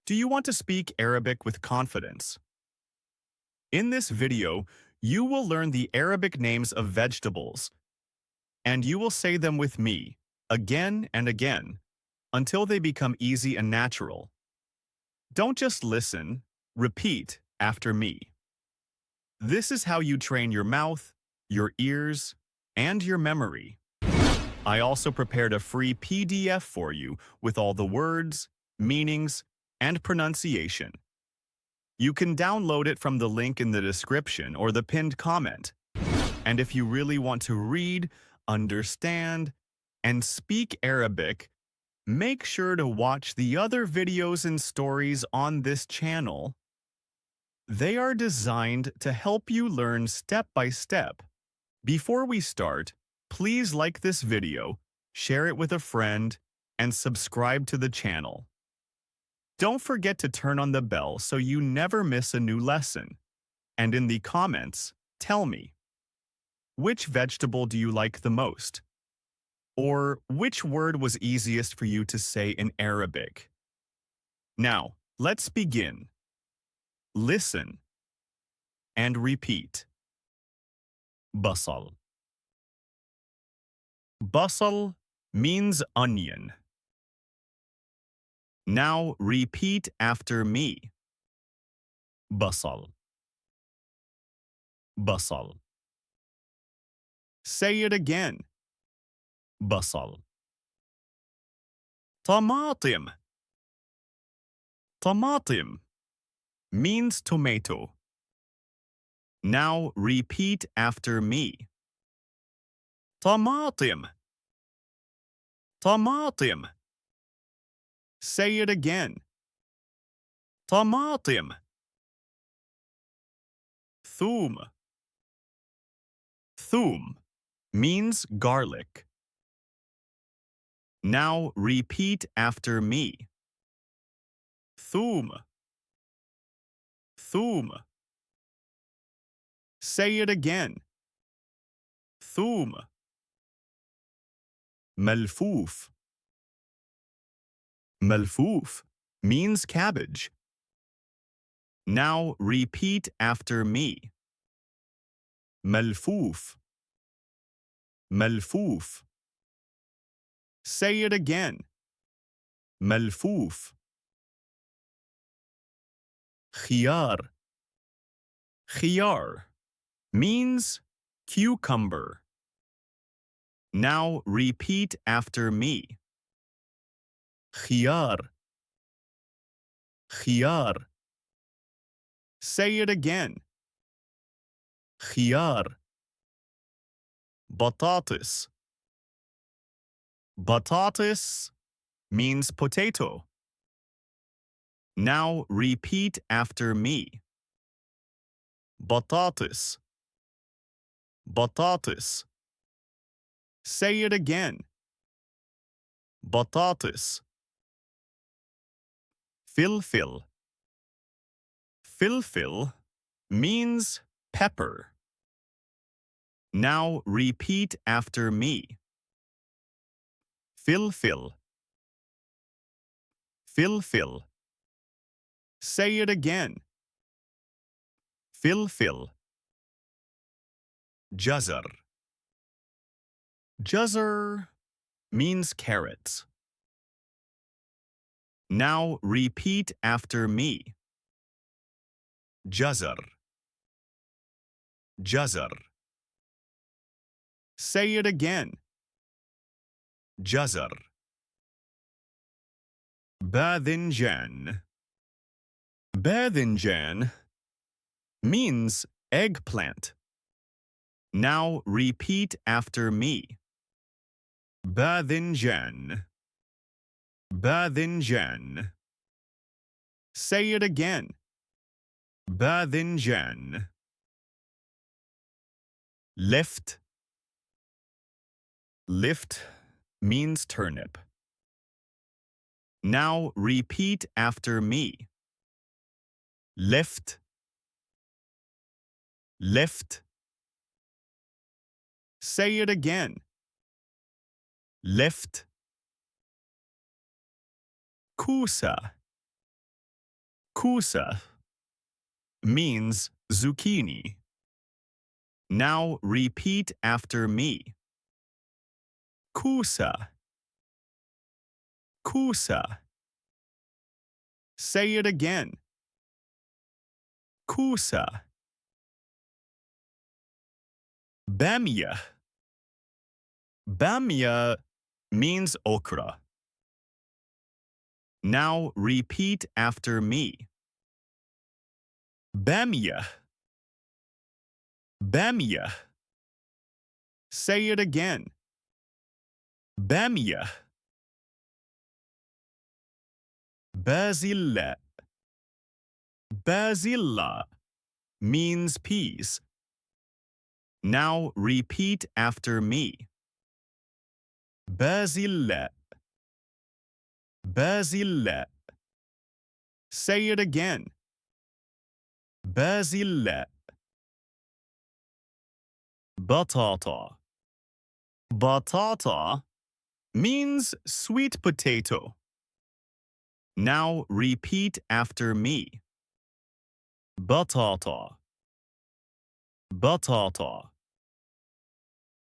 Do you want to speak Arabic with confidence? In this video, you will learn the Arabic names of vegetables, and you will say them with me, again and again, until they become easy and natural. Don't just listen, repeat after me. This is how you train your mouth, your ears, and your memory. I also prepared a free PDF for you with all the words, meanings, and pronunciation. You can download it from the link in the description or the pinned comment. And if you really want to read, understand, and speak Arabic, make sure to watch the other videos and stories on this channel. They are designed to help you learn step by step. Before we start, please like this video, share it with a friend, and subscribe to the channel. Don't forget to turn on the bell so you never miss a new lesson. And in the comments, tell me, which vegetable do you like the most? Or which word was easiest for you to say in Arabic? Now, let's begin. Listen and repeat. Basal. Basal means onion. Now repeat after me. Basal. Basal. Say it again. Basal. طماطم. طماطم means tomato. Now repeat after me. طماطم. طماطم. Say it again. طماطم. ثوم. ثوم means garlic. Now repeat after me. ثوم. ثوم. Say it again. ثوم. ملفوف. ملفوف means cabbage. Now repeat after me. ملفوف. ملفوف. Say it again. ملفوف. خيار. خيار means cucumber. Now repeat after me. خيار. خيار. Say it again. خيار. بطاطس. بطاطس means potato. Now repeat after me. بطاطس. بطاطس. Say it again. بطاطس. فلفل. فلفل means pepper. Now repeat after me. فلفل. فلفل. Say it again. فلفل. جزر. جزر means carrots. Now repeat after me. جزر. جزر. Say it again. جزر. باذنجان. باذنجان means eggplant. Now repeat after me. باذنجان. باذنجان. Say it again. باذنجان. Lift. Lift means turnip. Now repeat after me. Lift. Lift. Say it again. Lift. كوسة. Kusa means zucchini. Now repeat after me. Kusa, kusa. Say it again. Kusa. Bamia. Bamia means okra. Now repeat after me. Bamia. Bamia. Say it again. Bamia. Basilla. Basilla means peas. Now repeat after me. Basilla. Basilla. Say it again. Basilla. Batata. Batata means sweet potato. Now repeat after me. Batata. Batata.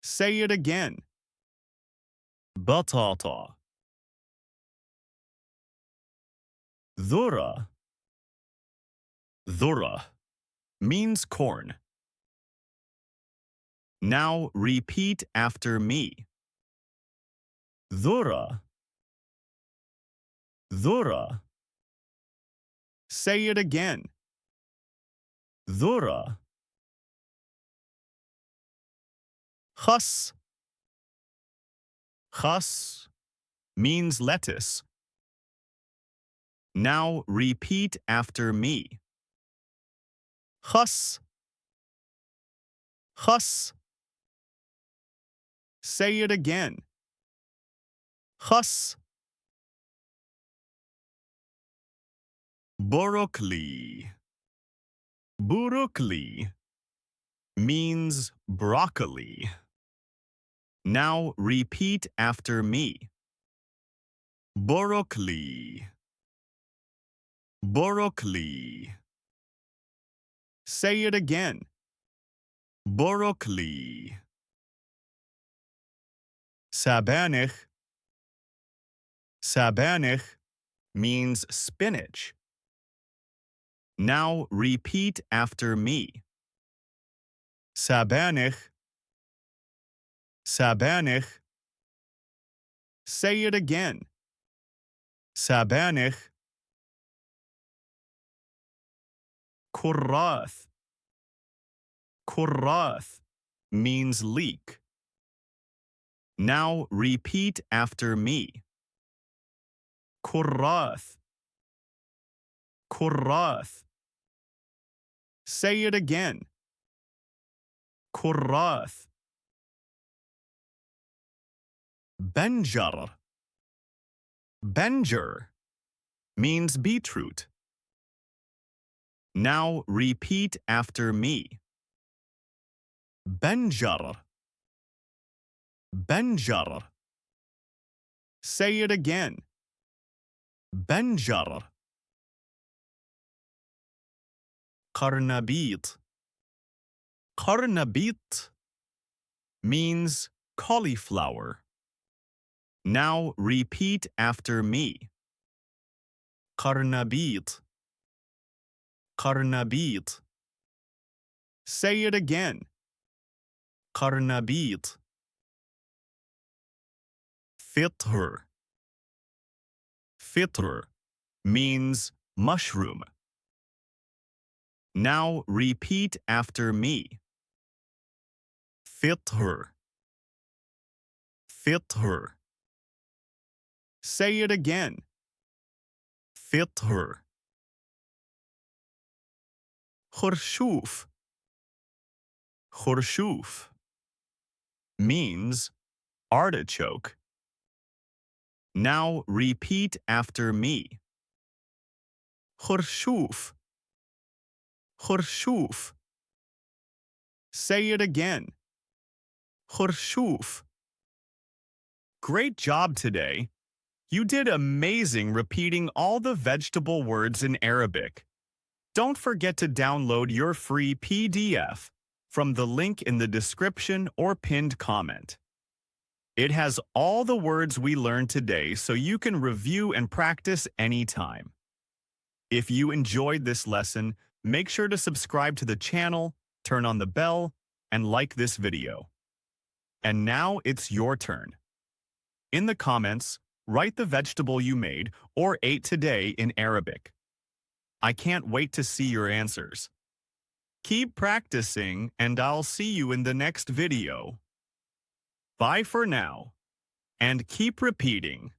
Say it again. Batata. Dhura. Dhura means corn. Now repeat after me. Dhura. Dhura. Say it again. Dhura. Khas. Khas means lettuce. Now repeat after me. Khas. Khas. Say it again. Khas. Broccoli. Broccoli means broccoli. Now repeat after me. Broccoli. Broccoli. Say it again. Broccoli. Sabanich. Sabanich means spinach. Now repeat after me. Sabanich. Sabanich. Say it again. Sabanich. Kurrath. Kurrath means leek. Now repeat after me. Kurrath. Kurrath. Say it again. Kurrath. Benjar. Benjar means beetroot. Now repeat after me. Benjar. Benjar. Say it again. Benjar. Qarnabit. Qarnabit means cauliflower. Now repeat after me. Qarnabit. Qarnabit. Say it again. Qarnabit. Fitr. Fitr means mushroom. Now repeat after me. Fitr. Fitr. Say it again. Fitr. Khurshuf. Khurshuf means artichoke. Now repeat after me. Khurshuf. Khurshuf. Say it again. Khurshuf. Great job today. You did amazing repeating all the vegetable words in Arabic. Don't forget to download your free PDF from the link in the description or pinned comment. It has all the words we learned today so you can review and practice anytime. If you enjoyed this lesson, make sure to subscribe to the channel, turn on the bell, and like this video. And now it's your turn. In the comments, write the vegetable you made or ate today in Arabic. I can't wait to see your answers. Keep practicing, and I'll see you in the next video. Bye for now, and keep repeating.